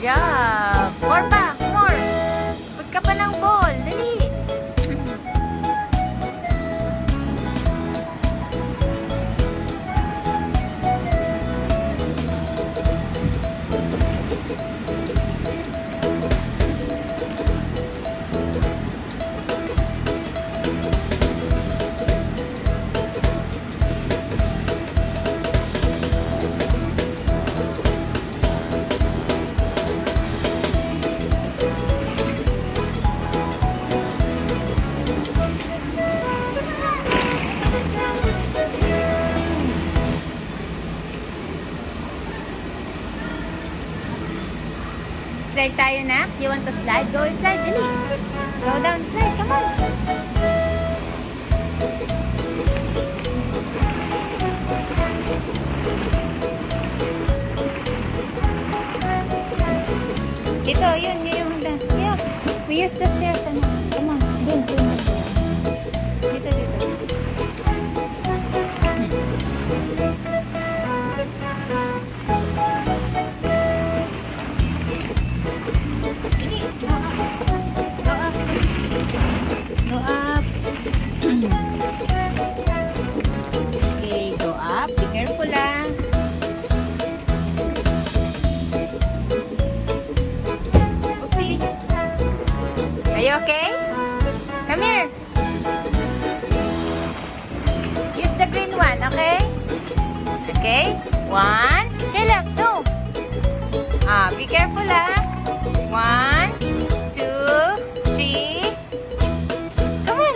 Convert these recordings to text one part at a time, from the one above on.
job. More pa, more. Put ka pa ng ball. Dali. Slide tayo na. You want to slide? Go slide. Dali. Go down, slide. Come on. Ito, yun yung hagdan. Yeah. We use the stairs. Ano? Come on. Dun. Dito. Go up. Okay, go up. Be careful lang. Oopsie. Are you okay? Come here. Use the green one, okay? Okay. One. Okay, left. No. Be careful lang. 1, 2, 3. Come on.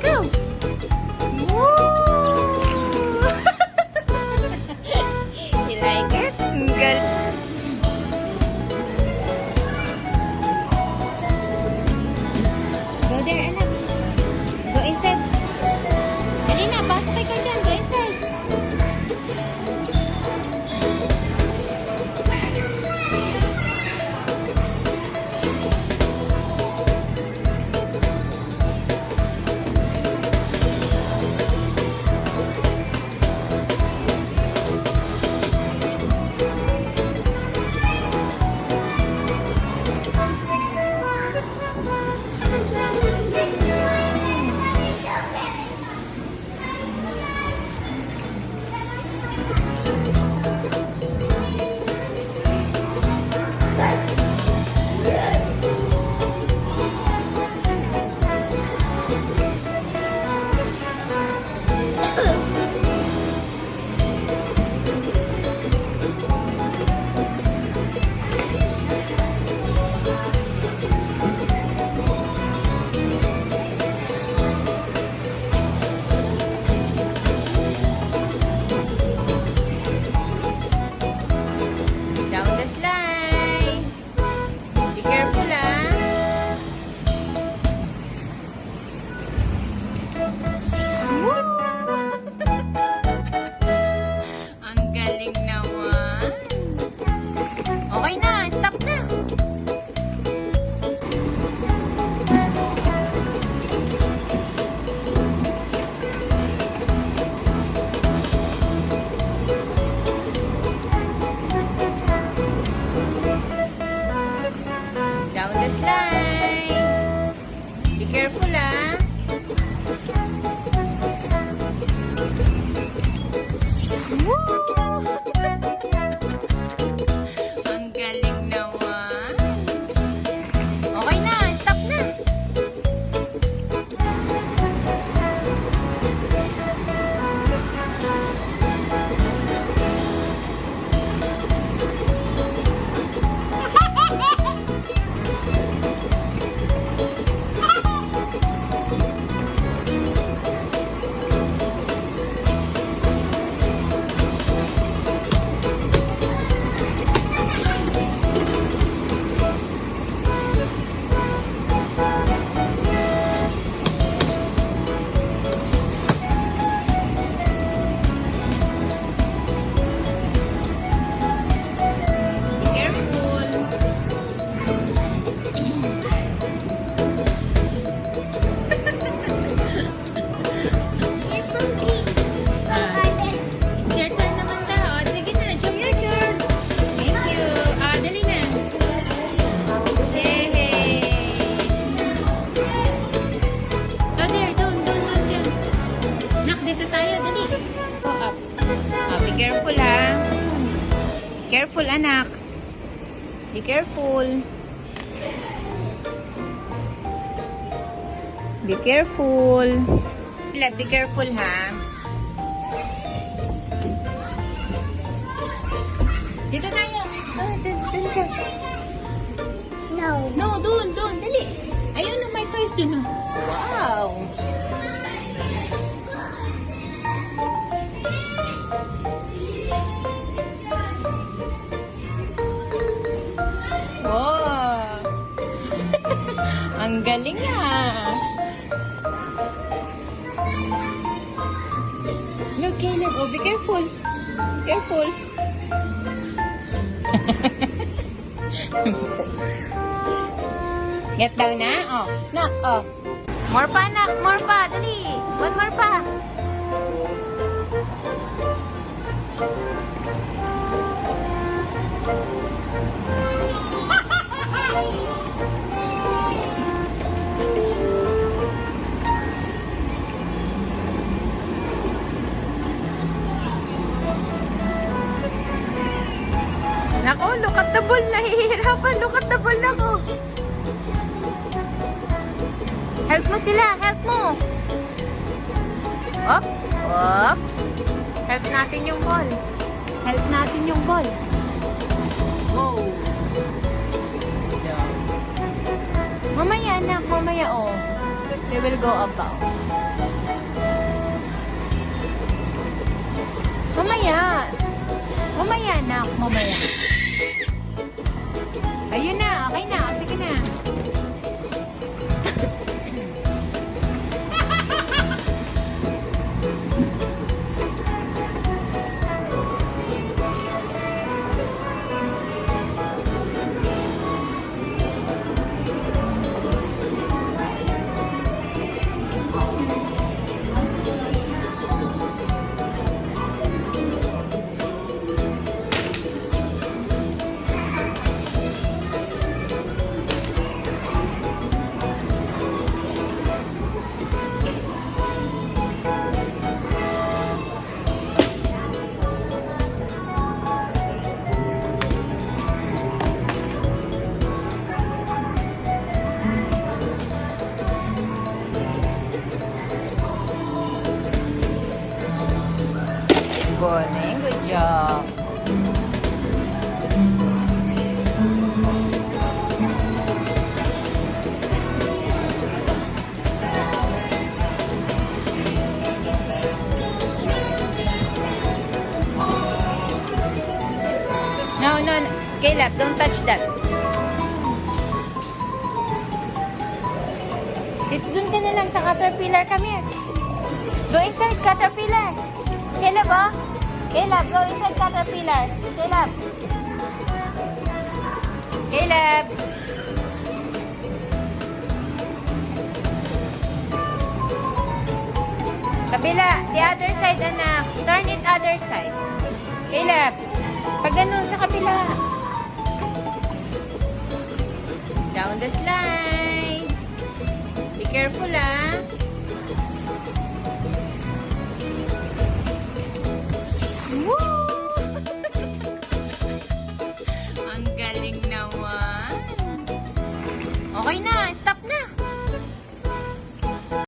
Go. Woo! You like it? Good. Go there, anak. Go inside. Dali na, pasok ka dyan. Go inside. Down the slide. Be careful, ah. Woo! Ang galing naman. Okay na, stop na. Be careful. Be careful. Be careful, ha? Dito tayo. Dun ka. No. No, dun. Dali. Ayun, may toys dun, oh. Wow. Wow. Ang galing, ah. Look, Caleb. Oh, be careful. Be careful. Get down na. Oh, nak. Oh. More pa, nak. More pa. Dali. One more pa. Nako, look at the ball. Nahihirapan. Look at the ball na ko. Help mo sila. Help mo. Op. Op. Help natin yung ball. Help natin yung ball. Wow. Mamaya, anak. Mamaya, oh. They will go about. Mamaya. Mamaya, anak. Mamaya. Ayun na. Okay na. Sige na. Galing, good job. No, Caleb, don't touch that. Dun ka na lang sa caterpillar. Come here. Go inside caterpillar. Caleb, oh. Caleb, go inside caterpillar. Caleb. Caleb. Kabila. The other side, anak. Turn it other side. Caleb. Pag ganun sa kabila. Down the slide. Be careful, ah.